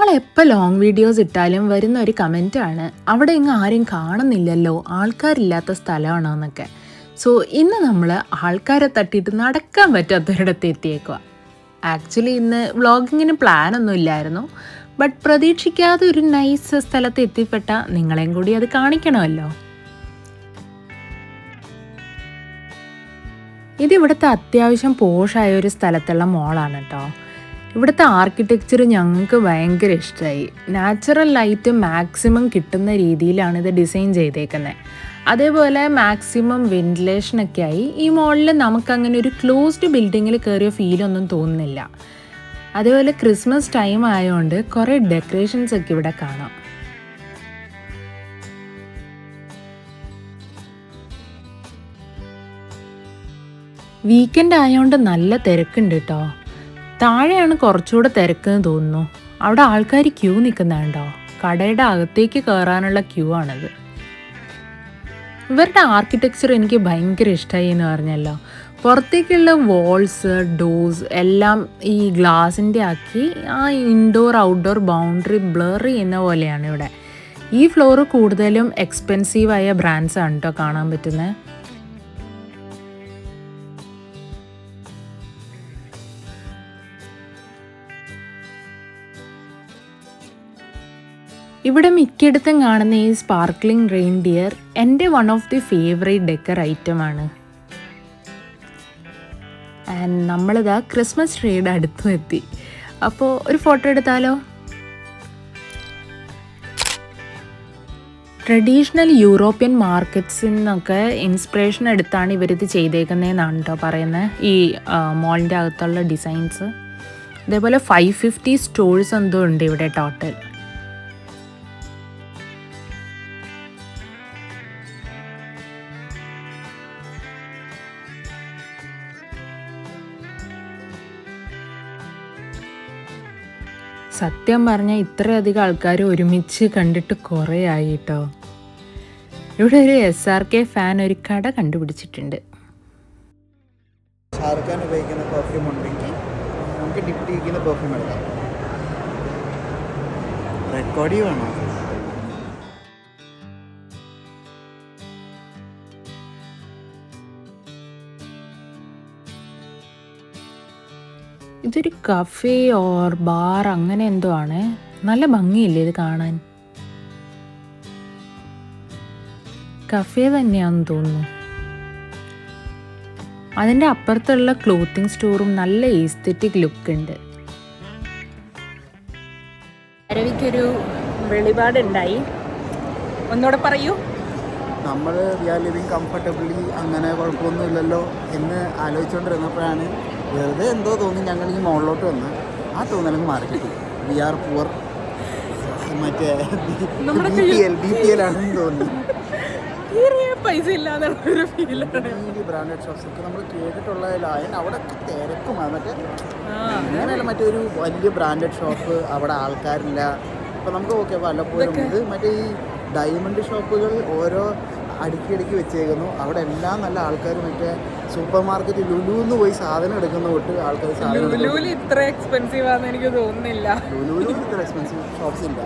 ഞങ്ങൾ എപ്പോൾ long videos ഇട്ടാലും വരുന്ന ഒരു കമൻറ്റാണ് അവിടെ ഇങ്ങ് ആരും കാണുന്നില്ലല്ലോ, ആൾക്കാരില്ലാത്ത സ്ഥലമാണോ എന്നൊക്കെ. സോ ഇന്ന് നമ്മൾ ആൾക്കാരെ തട്ടിയിട്ട് നടക്കാൻ പറ്റാത്തൊരിടത്ത് എത്തിയേക്കുക. ആക്ച്വലി ഇന്ന് വ്ളോഗിങ്ങിന് പ്ലാനൊന്നും ഇല്ലായിരുന്നു, ബട്ട് പ്രതീക്ഷിക്കാതെ ഒരു നൈസ് സ്ഥലത്ത് എത്തിപ്പെട്ട നിങ്ങളെയും കൂടി അത് കാണിക്കണമല്ലോ. ഇതിവിടുത്തെ അത്യാവശ്യം പോഷായ ഒരു സ്ഥലത്തുള്ള മോളാണ് കേട്ടോ. ഇവിടുത്തെ ആർക്കിടെക്ചർ ഞങ്ങൾക്ക് ഭയങ്കര ഇഷ്ടമായി. നാച്ചുറൽ ലൈറ്റ് മാക്സിമം കിട്ടുന്ന രീതിയിലാണ് ഇത് ഡിസൈൻ ചെയ്തേക്കുന്നത്. അതേപോലെ മാക്സിമം വെന്റിലേഷനൊക്കെ ആയി. ഈ മോളിൽ നമുക്കങ്ങനെ ഒരു ക്ലോസ്ഡ് ബിൽഡിങ്ങിൽ കയറിയ ഫീലൊന്നും തോന്നുന്നില്ല. അതേപോലെ ക്രിസ്മസ് ടൈം ആയതുകൊണ്ട് കുറേ ഡെക്കറേഷൻസ് ഒക്കെ ഇവിടെ കാണാം. വീക്കെൻഡ് ആയതുകൊണ്ട് നല്ല തിരക്കുണ്ട് കേട്ടോ. താഴെയാണ് കുറച്ചുകൂടെ തിരക്കെന്ന് തോന്നുന്നു. അവിടെ ആൾക്കാർ ക്യൂ നിൽക്കുന്നുണ്ടോ? കടയുടെ അകത്തേക്ക് കയറാനുള്ള ക്യൂ ആണത്. ഇവരുടെ ആർക്കിടെക്ചർ എനിക്ക് ഭയങ്കര ഇഷ്ടമായി എന്ന് പറഞ്ഞല്ലോ. പുറത്തേക്കുള്ള വാൾസ്, ഡോർസ് എല്ലാം ഈ ഗ്ലാസിൻ്റെ ആക്കി ആ ഇൻഡോർ ഔട്ട്ഡോർ ബൗണ്ടറി ബ്ലർ ചെയ്യുന്ന പോലെയാണ് ഇവിടെ. ഈ ഫ്ലോർ കൂടുതലും എക്സ്പെൻസീവായ ബ്രാൻഡ്സാണ് കേട്ടോ കാണാൻ പറ്റുന്നത്. ഇവിടെ മിക്കയിടത്തും കാണുന്ന ഈ സ്പാർക്ലിംഗ് റെയിൻഡിയർ എൻ്റെ one of the favourite decor ഐറ്റമാണ്. ആൻഡ് നമ്മളിതാ ക്രിസ്മസ് ട്രീയുടെ അടുത്തും എത്തി. അപ്പോൾ ഒരു ഫോട്ടോ എടുത്താലോ? ട്രഡീഷണൽ യൂറോപ്യൻ മാർക്കറ്റ്സിൽ നിന്നൊക്കെ ഇൻസ്പിറേഷൻ എടുത്താണ് ഇവരിത് ചെയ്തേക്കുന്നതെന്നാണ് കേട്ടോ പറയുന്നത്, ഈ മോളിൻ്റെ അകത്തുള്ള ഡിസൈൻസ്. അതേപോലെ 550 സ്റ്റോഴ്സ് എന്തോ ഉണ്ട് ഇവിടെ ടോട്ടൽ. സത്യം പറഞ്ഞാൽ ഇത്രയധികം ആൾക്കാർ ഒരുമിച്ച് കണ്ടിട്ട് കുറേ ആയി കേട്ടോ. ഇവിടെ ഒരു SRK ഫാൻ ഒരു കട കണ്ടുപിടിച്ചിട്ടുണ്ട്. ഷാറുഖ് ഖാൻ ഉപയോഗിക്കുന്ന പെർഫ്യൂം ഉണ്ടെങ്കിൽ നമുക്ക് ഡിപ്റ്റി ചെയ്യുന്ന പെർഫ്യൂം എടുക്കാം. റെക്കോർഡ് വേണോ? ഇതൊരു കഫേ ഓർ ബാർ അങ്ങനെ എന്തോ ആണ്. നല്ല ഭംഗിയില്ലേ ഇത് കാണാൻ? കഫേ തന്നെയാണെന്ന് തോന്നുന്നു. അതിൻ്റെ അപ്പുറത്തുള്ള ക്ലോത്തിങ് സ്റ്റോറും നല്ല എസ്തെറ്റിക് ലുക്ക് ഉണ്ട്. അരവിക്കൊരു വെളിപാടുണ്ടായി, ഒന്നുകൂടെ പറയൂ. നമ്മൾ വി ആർ ലിവിങ് കംഫർട്ടബിളി, അങ്ങനെ കുഴപ്പമൊന്നുമില്ലല്ലോ എന്ന് ആലോചിച്ചുകൊണ്ടിരുന്നപ്പോഴാണ് വെറുതെ എന്തോ തോന്നി ഞങ്ങൾ ഈ മോളിലോട്ട് വന്ന് ആ തോന്നലങ്ങ് മാറി കിട്ടി. വി ആർ പുവർ, മറ്റേ BPL ആണെന്ന് തോന്നി. പൈസ ഇല്ലാതെ ബ്രാൻഡഡ് ഷോപ്സ് ഒക്കെ നമ്മൾ കേട്ടിട്ടുള്ളതിലായ അവിടെ തിരക്കുമാണ്. അങ്ങനെയല്ല, മറ്റേ ഒരു വലിയ ബ്രാൻഡഡ് ഷോപ്പ് അവിടെ ആൾക്കാരില്ല. അപ്പോൾ നമുക്ക് ഓക്കെ വല്ലപ്പോഴും ഇത് മറ്റേ ഈ ഡയമണ്ട് ഷോപ്പുകൾ ഓരോ അടുക്കി വെച്ചേക്കുന്നു. അവിടെ എല്ലാം നല്ല ആൾക്കാർ. മറ്റേ സൂപ്പർ മാർക്കറ്റ് ലുലുന്ന് പോയി സാധനം എടുക്കുന്ന തൊട്ട് ആൾക്കാർ സാധനം. ഇത്ര എക്സ്പെൻസീവ് ആണെന്ന് എനിക്ക് തോന്നുന്നില്ല. ലുലുവിൽ ഇത്ര എക്സ്പെൻസീവ് ഷോപ്സ് ഇല്ല.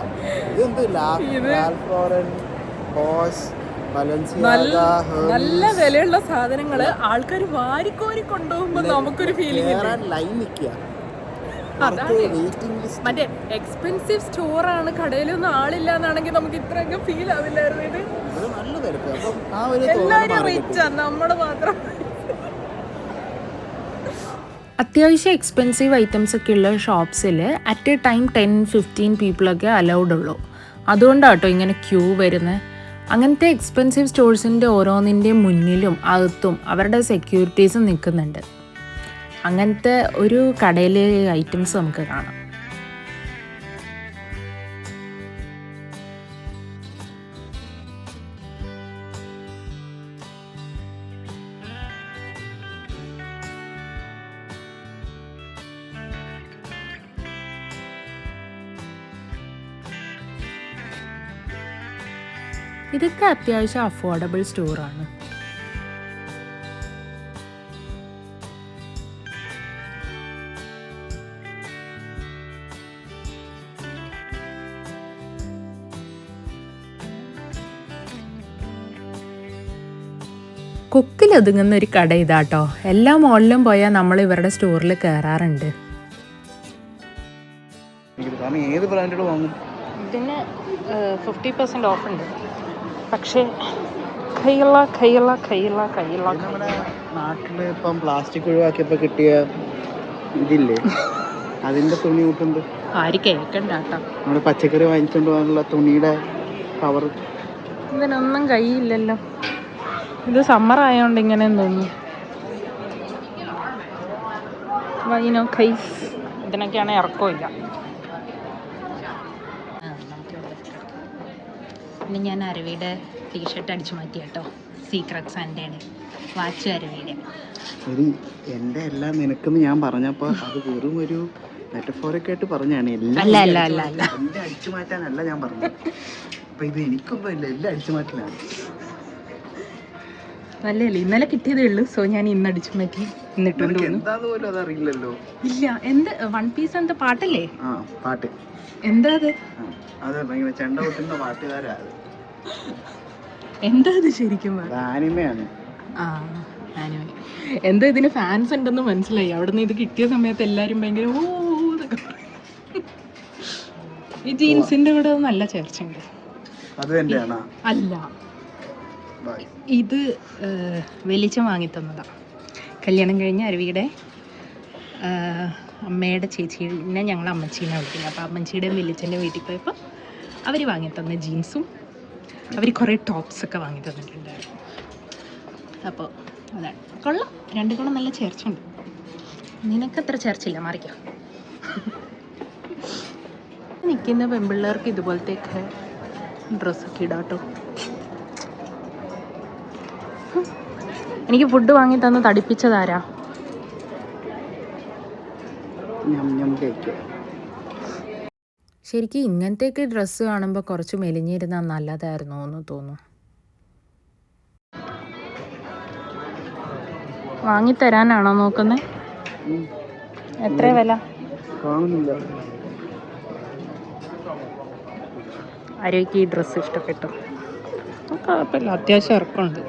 ഇതെന്ത് റാൽഫ് ലോറൻ, ബോസ്, ബലൻസിയാഗ, നല്ല വിലയുള്ള സാധനങ്ങള് ആൾക്കാർ വാരിക്കോരി കൊണ്ടുപോകുമ്പോ നമുക്കൊരു ഫീലിംഗ് ലൈൻ നിൽക്കുക. മറ്റേ എക്സ്പെൻസീവ് സ്റ്റോറാണ്, കടയിലൊന്നും ആളില്ല എന്നാണെങ്കിൽ നമുക്ക് ഇത്രയൊക്കെ ഫീൽ ആവില്ലായിരുന്നു. ഇത് നല്ല തിരക്ക്. അപ്പം ആ ഒരു എല്ലാവരും റിച്ചാ, നമ്മുടെ മാത്രം. അത്യാവശ്യം എക്സ്പെൻസീവ് ഐറ്റംസ് ഒക്കെ ഉള്ള ഷോപ്സിൽ അറ്റ് എ ടൈം 10-15 പീപ്പിളൊക്കെ അലൗഡ് ഉള്ളൂ. അതുകൊണ്ടാട്ടോ ഇങ്ങനെ ക്യൂ വരുന്നത്. അങ്ങനത്തെ എക്സ്പെൻസീവ് സ്റ്റോഴ്സിൻ്റെ ഓരോന്നിൻ്റെയും മുന്നിലും അകത്തും അവരുടെ സെക്യൂരിറ്റീസും നിൽക്കുന്നുണ്ട്. അങ്ങനത്തെ ഒരു കടയിലെ ഐറ്റംസ് നമുക്ക് കാണാം. ഇതൊക്കെ അത്യാവശ്യം അഫോർഡബിൾ സ്റ്റോറാണ്. കൊക്കിലൊതുങ്ങുന്ന ഒരു കട ഇതാട്ടോ. എല്ലാ മോളിലും പോയാൽ നമ്മൾ ഇവരുടെ സ്റ്റോറിൽ കയറാറുണ്ട്. ഏത് ബ്രാൻഡ് വാങ്ങും? ഇതിന് 50% ഓഫ് ഉണ്ട്. പക്ഷേ നമ്മുടെ നാട്ടിൽ ഇപ്പം പ്ലാസ്റ്റിക് ഒഴിവാക്കിയപ്പോൾ കിട്ടിയ ഇതില്ലേ, അതിൻ്റെ തുണി കൂട്ടുണ്ട്. ആര് കേൾക്കണ്ട കേട്ടോ. നമ്മുടെ പച്ചക്കറി വാങ്ങിച്ചുകൊണ്ട് പോകാനുള്ള തുണിയുടെ കവർ. ഇതിനൊന്നും കൈയില്ലല്ലോ. ഇത് സമ്മർ ആയതുകൊണ്ട് ഇങ്ങനെയെന്ന് തോന്നുന്നു. വൈനോ കൈസ് ഇതിനൊക്കെയാണ് ഇറക്കമില്ല. പിന്നെ ഞാൻ അരവിയുടെ ടീഷർട്ട് അടിച്ചു മാറ്റി കേട്ടോ. സീക്രട്ട് സാൻഡയുടെ വാച്ച് അരവിയുടെ. ശരി, എൻ്റെ എല്ലാം നിനക്കെന്ന് ഞാൻ പറഞ്ഞപ്പോൾ അത് വെറും ഒരു മെറ്റഫോറിക് ആയിട്ട് പറഞ്ഞാണ്. എല്ലാം എല്ലാം അടിച്ചു മാറ്റാനല്ല ഞാൻ പറഞ്ഞത്. അപ്പം ഇത് എനിക്കൊന്നും ഇല്ല, എല്ലാം അടിച്ചു മാറ്റലാണ്. നല്ലല്ലേ, ഇന്നലെ കിട്ടിയതേ ഉള്ളൂ. സോ ഞാൻ ഇന്ന് അടിച്ചു മാറ്റി. എന്നിട്ടുണ്ട് എന്താന്ന് പോലും അതറിയില്ലല്ലോ. ഇല്ല, എന്ത് വൺ പീസ് എന്താ പാട്ടല്ലേ? ആ പാട്ട് എന്താ അത്? അത് ഭയങ്കര ചെണ്ട കൊട്ടുന്ന പാട്ടുകാരാ. എന്താ അത് ശരിക്കും? ആനിമയാണ്. ആ ആനിമ. എന്താ ഇതിന് ഫാൻസ് ഉണ്ടെന്ന് മനസ്സിലായി. അവിടുന്ന് ഇത് കിട്ടിയ സമയത്ത് എല്ലാരും ഭയങ്കര ഓ എന്നൊക്കെ. ഈ ജീൻസിന്റെ കൂടെ നല്ല ചേർച്ചയുണ്ട്. അത് തന്നെയാണോ? അല്ല, ഇത് വെളിച്ചം വാങ്ങി തന്നതാ. കല്യാണം കഴിഞ്ഞ അരുവിയുടെ അമ്മയുടെ ചേച്ചീനെ ഞങ്ങൾ അമ്മച്ചീനെ വിളിക്കുന്നത്. അപ്പോൾ അമ്മച്ചിയുടെ വെളിച്ചൻ്റെ വീട്ടിൽ പോയപ്പോൾ അവർ വാങ്ങി തന്ന ജീൻസും അവർ കുറേ ടോപ്സൊക്കെ വാങ്ങി തന്നിട്ടുണ്ടായിരുന്നു. അപ്പോൾ അതാണ് കൊള്ളാം. രണ്ടും കൂടെ നല്ല ചേർച്ചയുണ്ട്. നിനക്കത്ര ചേർച്ചയില്ല, മാറിക്കോ. നിൽക്കുന്ന പെൺപിള്ളേർക്ക് ഇതുപോലത്തെയൊക്കെ ഡ്രസ്സൊക്കെ ഇടാട്ടോ. എനിക്ക് ഫുഡ് വാങ്ങി തന്ന് തടിപ്പിച്ചതാരാ? ശരിക്കും ഇങ്ങനത്തെയൊക്കെ ഡ്രസ്സ് കാണുമ്പോൾ കുറച്ച് മെലിഞ്ഞിരുന്നാൽ നല്ലതായിരുന്നു എന്ന് തോന്നുന്നു. വാങ്ങിത്തരാനാണോ നോക്കുന്നത്? എത്ര വില? ആരോഗ്യ ഈ ഡ്രസ്സ് ഇഷ്ടപ്പെട്ടു? കുഴപ്പമില്ല, അത്യാവശ്യം ഇറക്കമുണ്ട്.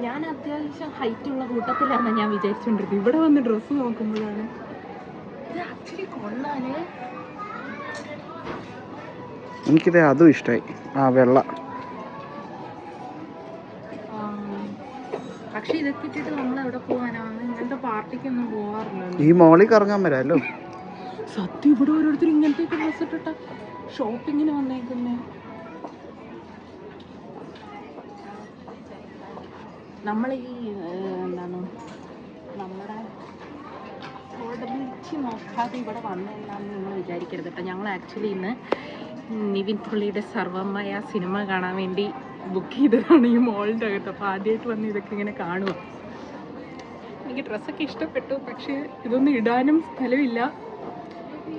ഞാൻ അത്യാവശ്യം ഹൈറ്റ് ഉള്ള കൂട്ടത്തിലാണ് ഞാൻ വിചാരിച്ചുകൊണ്ടിരുന്നത്. ഇവിടെ വന്ന് ഡ്രസ്സ് നോക്കുമ്പോഴാണ് ഇത് ആക്ച്വലി കൊള്ളാല്. എനിക്കിത് അതും ഇഷ്ടമായി. ആ വെള്ള. പക്ഷെ ഇതൊക്കെ ഇട്ടിട്ട് നമ്മൾ എവിടെ പോകാനാണ്? ഇങ്ങനത്തെ പാർട്ടിക്കൊന്നും പോകാറില്ല. ഈ മോളിൽ കറങ്ങാൻ വരാമല്ലോ. സത്യം, ഇവിടെ ഓരോരുത്തർ ഇങ്ങനത്തെ ഡ്രസ്സ് ഇട്ടിട്ട ഷോപ്പിങ്ങിന് വന്നേക്കുന്നേ. നമ്മൾ ഈ എന്താണ് നമ്മുടെ അഫോർഡബിലിറ്റി നോക്കാതെ ഇവിടെ വന്നതെന്നാന്ന് നിങ്ങൾ വിചാരിക്കരുത് കേട്ടോ. ഞങ്ങൾ ആക്ച്വലി ഇന്ന് നിവിൻ പുള്ളിയുടെ സർവമയ സിനിമ കാണാൻ വേണ്ടി ബുക്ക് ചെയ്തതാണ് ഈ മോളിൻ്റെ അകത്ത്. അപ്പോൾ ആദ്യമായിട്ട് വന്ന് ഇതൊക്കെ ഇങ്ങനെ കാണുക. എനിക്ക് ഡ്രസ്സൊക്കെ ഇഷ്ടപ്പെട്ടു, പക്ഷേ ഇതൊന്നും ഇടാനും സ്ഥലമില്ല,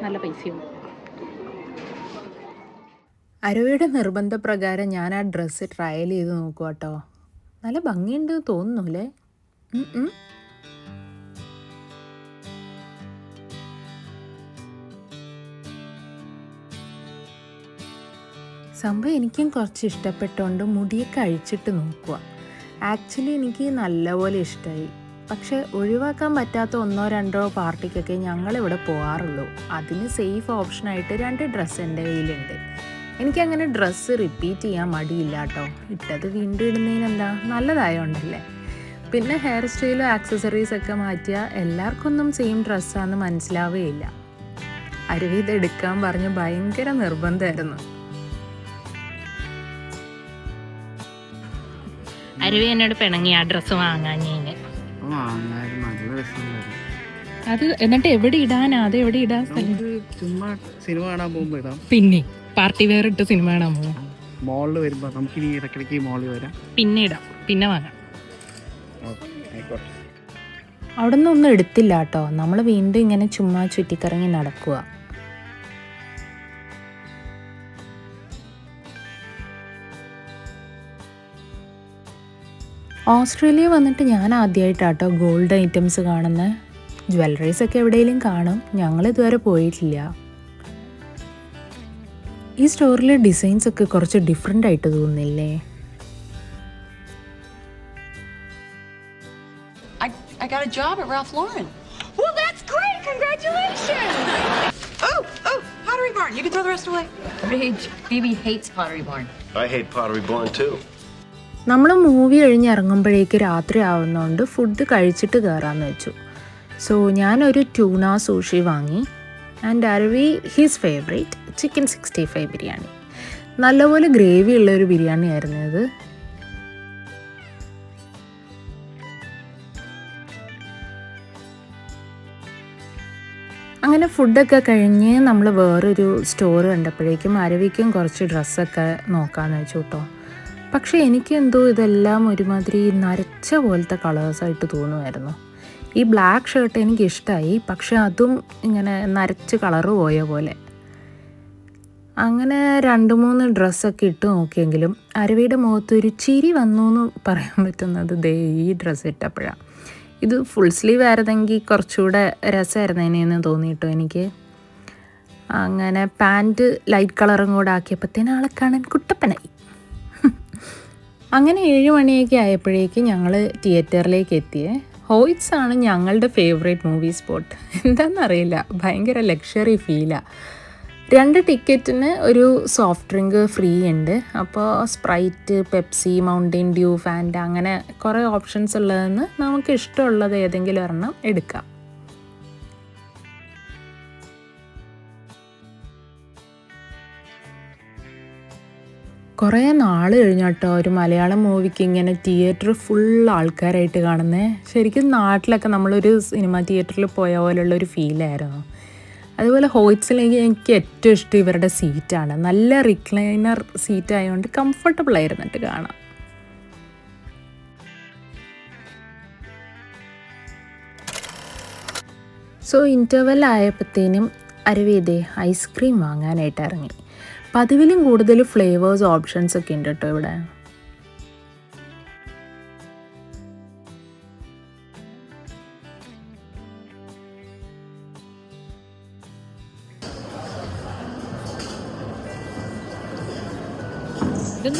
നല്ല പൈസയുണ്ട്. അരവിയുടെ നിർബന്ധപ്രകാരം ഞാൻ ആ ഡ്രസ്സ് ട്രയൽ ചെയ്ത് നോക്കുക കേട്ടോ. നല്ല ഭംഗിയുണ്ട് തോന്നുന്നു അല്ലേ? സംഭവം എനിക്കും കുറച്ച് ഇഷ്ടപ്പെട്ടുകൊണ്ട് മുടിയൊക്കെ അഴിച്ചിട്ട് നോക്കുക. ആക്ച്വലി എനിക്ക് നല്ലപോലെ ഇഷ്ടമായി. പക്ഷെ ഒഴിവാക്കാൻ പറ്റാത്ത 1-2 പാർട്ടിക്കൊക്കെ ഞങ്ങളിവിടെ പോകാറുള്ളൂ. അതിന് സേഫ് ഓപ്ഷനായിട്ട് 2 ഡ്രസ്സ് എൻ്റെ കയ്യിലുണ്ട്. എനിക്കങ്ങനെ ഡ്രസ്സ് റിപ്പീറ്റ് ചെയ്യാൻ മടിയില്ല കേട്ടോ. ഇട്ടത് വീണ്ടും ഇടുന്നതിനെന്താ, നല്ലതായോണ്ടല്ലേ. പിന്നെ ഹെയർ സ്റ്റൈലും ആക്സസറീസൊക്കെ മാറ്റിയാൽ എല്ലാവർക്കൊന്നും സെയിം ഡ്രസ്സാണെന്ന് മനസ്സിലാവുകയില്ല. അരുവി ഇത് എടുക്കാൻ പറഞ്ഞ് ഭയങ്കര നിർബന്ധമായിരുന്നു. അരുവി എന്നോട് പിണങ്ങി ആ ഡ്രസ്സ് വാങ്ങാൻ. അത് എന്നിട്ട് എവിടെ ഇടാനാ? അത് എവിടെ ഇടാൻ സ്ഥലം? ചുമ്മാ സിനിമ കാണാൻ പോകുമ്പോൾ ഇടാം. പിന്നെ പാർട്ടി വെയർ ഇട്ട് സിനിമ കാണാൻ പോകും. മോളിൽ വരുമ്പോൾ നമുക്ക് ഇനി ഇടയ്ക്കിടയ്ക്ക് മോളിൽ വരാം. പിന്നെ ഇടാം, പിന്നെ വാങ്ങാം. അവിടെ നിന്നൊന്നും എടുത്തില്ല കേട്ടോ. നമ്മൾ വീണ്ടും ഇങ്ങനെ ചുമ്മാ ചുറ്റിക്കറങ്ങി നടക്കുക. ഓസ്ട്രേലിയ വന്നിട്ട് ഞാൻ ആദ്യമായിട്ടാട്ടോ ഗോൾഡ് ഐറ്റംസ് കാണുന്നത്. ജ്വല്ലറീസ് ഒക്കെ എവിടെയെങ്കിലും കാണും, ഞങ്ങൾ ഇതുവരെ പോയിട്ടില്ല. ഈ സ്റ്റോറിലെ ഡിസൈൻസ് ഒക്കെ കുറച്ച് ഡിഫറെൻ്റ് ആയിട്ട് തോന്നുന്നില്ലേ? I got a job at Ralph Lauren. Well, that's great. Congratulations. Oh, Pottery Barn. You can throw the rest away. Baby hates Pottery Barn. I hate Pottery Barn too. നമ്മൾ movie കഴിഞ്ഞ് ഇറങ്ങുമ്പോഴേക്ക് രാത്രി ആവുന്നതുകൊണ്ട് food കഴിച്ചിട്ട് കയറാമെന്ന് വെച്ചു. So ഞാനൊരു tuna sushi വാങ്ങി. And Aravi his favourite chicken 65 biryani. നല്ലപോലെ gravy ഉള്ളൊരു ബിരിയാണി ആയിരുന്നു ഇത്. അങ്ങനെ ഫുഡൊക്കെ കഴിഞ്ഞ് നമ്മൾ വേറൊരു സ്റ്റോർ കണ്ടപ്പോഴേക്കും അരവിക്കും കുറച്ച് ഡ്രസ്സൊക്കെ നോക്കാമെന്ന് വെച്ചു കേട്ടോ. പക്ഷേ എനിക്കെന്തോ ഇതെല്ലാം ഒരുമാതിരി നരച്ച പോലത്തെ കളേഴ്സായിട്ട് തോന്നുമായിരുന്നു. ഈ ബ്ലാക്ക് ഷർട്ട് എനിക്കിഷ്ടമായി, പക്ഷെ അതും ഇങ്ങനെ നരച്ച് കളറ് പോയ പോലെ. അങ്ങനെ 2-3 ഡ്രസ്സൊക്കെ ഇട്ട് നോക്കിയെങ്കിലും അരവിയുടെ മുഖത്ത് ഒരു ചിരി വന്നു എന്ന് പറയാൻ പറ്റുന്നത് ദേ ഈ ഡ്രസ്സ് ഇട്ടപ്പോഴാണ്. ഇത് ഫുൾ സ്ലീവ് ആയിരുന്നെങ്കിൽ കുറച്ചുകൂടെ രസമായിരുന്നേനെന്ന് തോന്നിയിട്ടോ എനിക്ക്. അങ്ങനെ പാൻറ്റ് ലൈറ്റ് കളറും കൂടെ ആക്കിയപ്പോഴത്തേനും ആളെ കാണാൻ കുട്ടപ്പനായി. അങ്ങനെ 7 മണിയൊക്കെ ആയപ്പോഴേക്ക് ഞങ്ങൾ തിയേറ്ററിലേക്ക് എത്തിയേ. ഹോയ്റ്റ്സ് ആണ് ഞങ്ങളുടെ ഫേവറേറ്റ് മൂവി സ്പോട്ട്. എന്താണെന്നറിയില്ല, ഭയങ്കര ലക്ഷറി ഫീലാണ്. 2 ടിക്കറ്റിന് ഒരു സോഫ്റ്റ് ഡ്രിങ്ക് ഫ്രീ ഉണ്ട്. അപ്പോൾ sprite, Pepsi, Mountain Dew, Fanta അങ്ങനെ കുറേ ഓപ്ഷൻസ് ഉള്ളതെന്ന് നമുക്ക് ഇഷ്ടമുള്ളത് ഏതെങ്കിലും ഒരെണ്ണം എടുക്കാം. കുറേ നാൾ കഴിഞ്ഞാട്ടോ ഒരു മലയാളം മൂവിക്ക് ഇങ്ങനെ തിയേറ്റർ ഫുൾ ആൾക്കാരായിട്ട് കാണുന്നത്. ശരിക്കും നാട്ടിലൊക്കെ നമ്മളൊരു സിനിമ തിയേറ്ററിൽ പോയ പോലുള്ളൊരു ഫീലായിരുന്നു. അതുപോലെ ഹോയ്റ്റ്സിലേക്ക് എനിക്ക് ഏറ്റവും ഇഷ്ടം ഇവരുടെ സീറ്റാണ്. നല്ല റിക്ലൈനർ സീറ്റ് ആയതുകൊണ്ട് കംഫർട്ടബിൾ ആയിരുന്നിട്ട് കാണാം. സോ ഇൻ്റർവെൽ ആയപ്പോഴത്തേനും അരവിദേ ഐസ്ക്രീം വാങ്ങാനായിട്ട് ഇറങ്ങി. പതിവിലും കൂടുതൽ ഫ്ലേവേഴ്സ് ഓപ്ഷൻസ് ഒക്കെ ഉണ്ട് കേട്ടോ ഇവിടെ.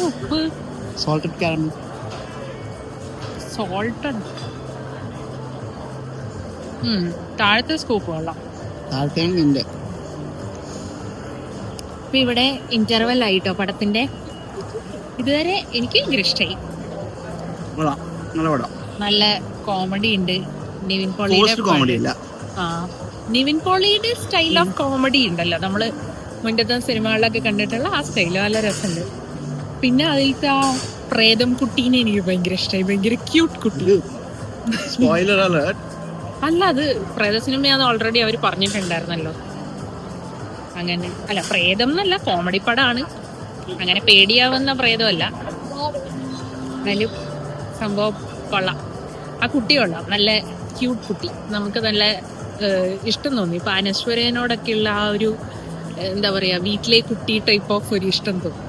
ഉപ്പ് സോൾട്ടഡ് കാരമൽ, സോൾട്ടഡ് താഴത്തെ സ്കൂപ്പ് കൊള്ളാം. താഴത്തെ ഇപ്പം ഇവിടെ ഇൻ്റർവെൽ ആയിട്ടോ പടത്തിൻ്റെ. ഇതുവരെ എനിക്ക് ഭയങ്കര ഇഷ്ടമായി. നല്ല കോമഡി ഉണ്ട്. നിവിൻ പോളിയുടെ നിവിൻ പോളിയുടെ സ്റ്റൈൽ ഓഫ് കോമഡി ഉണ്ടല്ലോ, നമ്മൾ മുന്നത്തെ സിനിമകളിലൊക്കെ കണ്ടിട്ടുള്ള ആ സ്റ്റൈല് നല്ല രസമുണ്ട്. പിന്നെ അതിലത്തെ ആ പ്രേതം കുട്ടീനെ എനിക്ക് ഭയങ്കര ഇഷ്ടമായി. ഭയങ്കര ക്യൂട്ട് കുട്ടി. അല്ല, അത് പ്രേത സിനിമയാന്ന് ഓൾറെഡി അവർ പറഞ്ഞിട്ടുണ്ടായിരുന്നല്ലോ. അങ്ങനെ അല്ല, പ്രേതം എന്നല്ല, കോമഡി പടമാണ്. അങ്ങനെ പേടിയാവുന്ന പ്രേതമല്ല. എന്നാലും സംഭവം കൊള്ളാം. ആ കുട്ടി കൊള്ളാം, നല്ല ക്യൂട്ട് കുട്ടി. നമുക്ക് നല്ല ഇഷ്ടം തോന്നി. ഇപ്പം അനശ്വരനോടൊക്കെയുള്ള ആ ഒരു എന്താ പറയുക, വീട്ടിലെ കുട്ടി ടൈപ്പ് ഓഫ് ഒരു ഇഷ്ടം തോന്നി.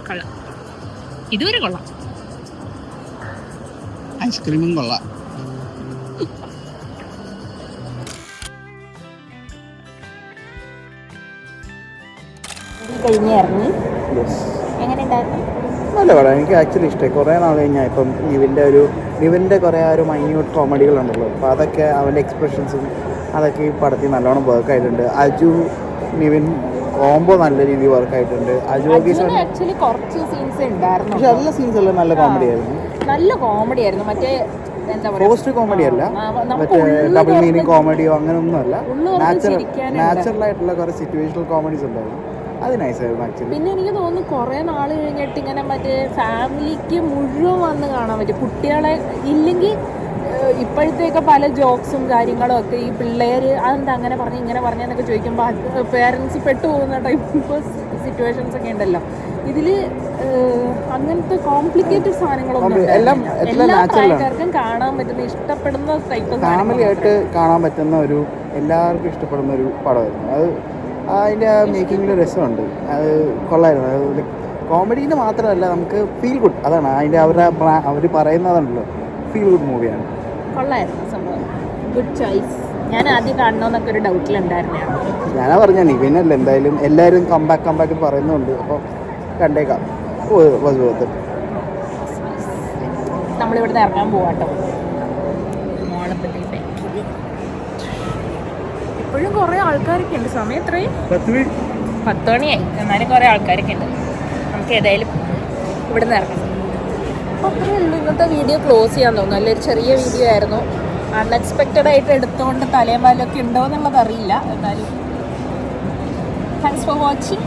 കൊള്ളാം, ഇതുവരെ കൊള്ളാം. ഐസ്ക്രീമും കൊള്ളാം. കഴിഞ്ഞ് ഇറങ്ങി. എങ്ങനെ ഉണ്ടായിരുന്നു? നല്ല പടം, എനിക്ക് ആക്ച്വലി ഇഷ്ടമായി. കുറേ നാൾ കഴിഞ്ഞാൽ ഇപ്പം നിവിൻ്റെ കുറേ ആ ഒരു മൈന്യൂട്ട് കോമഡികളുണ്ടല്ലോ, അപ്പോൾ അതൊക്കെ അവൻ്റെ എക്സ്പ്രഷൻസും അതൊക്കെ ഈ പടത്തിൽ നല്ലോണം വർക്കായിട്ടുണ്ട്. അജു നിവിൻ കോംബോ നല്ല രീതിയിൽ വർക്കായിട്ടുണ്ട്. ആക്ച്വലി കുറച്ച് സീൻസ് ഉണ്ടായിരുന്നു, പക്ഷെ എല്ലാ സീൻസെല്ലാം നല്ല കോമഡി ആയിരുന്നു. നല്ല കോമഡി ആയിരുന്നു. മറ്റേ പോസ്റ്റ് കോമഡി അല്ല, മറ്റേ ഡബിൾ മീനിങ് കോമഡിയോ അങ്ങനെയൊന്നും അല്ല. നാച്ചുറൽ ആയിട്ടുള്ള കുറേ സിറ്റുവേഷണൽ കോമഡീസ് ഉണ്ടായിരുന്നു. അത് നൈസായിരുന്നു ആക്ച്വലി. പിന്നെ എനിക്ക് തോന്നുന്നു കുറേ നാൾ കഴിഞ്ഞിട്ട് ഇങ്ങനെ മറ്റേ ഫാമിലിക്ക് മുഴുവൻ വന്ന് കാണാൻ പറ്റും. കുട്ടികളെ ഇല്ലെങ്കിൽ ഇപ്പോഴത്തെയൊക്കെ പല ജോക്സും കാര്യങ്ങളും ഒക്കെ ഈ പിള്ളേർ അതെന്താ അങ്ങനെ പറഞ്ഞ് ഇങ്ങനെ പറഞ്ഞെന്നൊക്കെ ചോദിക്കുമ്പോൾ പേരൻസ് പെട്ടുപോകുന്ന ടൈപ്പ് സിറ്റുവേഷൻസ് ഒക്കെ ഉണ്ടല്ലോ. ഇതിൽ അങ്ങനത്തെ കോംപ്ലിക്കേറ്റഡ് സാധനങ്ങളൊന്നും എല്ലാ പ്രായക്കാർക്കും കാണാൻ പറ്റുന്ന ഇഷ്ടപ്പെടുന്ന ടൈപ്പ് ഫാമിലി ആയിട്ട് കാണാൻ പറ്റുന്ന ഒരു എല്ലാവർക്കും ഇഷ്ടപ്പെടുന്ന ഒരു പടമായിരുന്നു അത്. അതിൻ്റെ മേക്കിങ്ങിൽ രസമുണ്ട്, അത് കൊള്ളായിരുന്നു. അത് കോമഡീന്ന് മാത്രമല്ല, നമുക്ക് ഫീൽ ഗുഡ്. അതാണ് അതിൻ്റെ അവർ പറയുന്നതുണ്ടല്ലോ, ഫീൽ ഗുഡ് മൂവിയാണ്. കൊള്ളായിരുന്നു സംഭവം. Good choice. ഞാൻ ആദ്യം കാണണമെന്നൊക്കെ ഒരു ഡൗട്ടിലുണ്ടായിരുന്നതാണ്. ഞാനാ പറഞ്ഞ നീ പിന്നല്ല, എന്തായാലും എല്ലാവരും കമ്പാക്ക് പറയുന്നുണ്ട്, അപ്പോൾ കണ്ടേക്കാം. നമ്മളിവിടുന്ന് ഇറങ്ങാൻ പോവാട്ടോ. മോളപ്പത്തേക്ക് ഇപ്പോഴും കുറേ ആൾക്കാരൊക്കെ ഉണ്ട്. സമയം എത്രയും 10 മണിയായി. എന്നാലും കുറേ ആൾക്കാരൊക്കെ ഉണ്ട്. നമുക്ക് ഏതായാലും ഇവിടുന്ന് ഇറങ്ങാം. അപ്പോൾ അത്രയേ ഉള്ളൂ. ഇന്നത്തെ വീഡിയോ ക്ലോസ് ചെയ്യാൻ തോന്നുന്നു. നല്ലൊരു ചെറിയ വീഡിയോ ആയിരുന്നു. അൺഎക്സ്പെക്റ്റഡ് ആയിട്ട് എടുത്തുകൊണ്ട് തലയും പാലൊക്കെ ഉണ്ടോ എന്നുള്ളത് അറിയില്ല. എന്നാലും താങ്ക്സ് ഫോർ വാച്ചിങ്.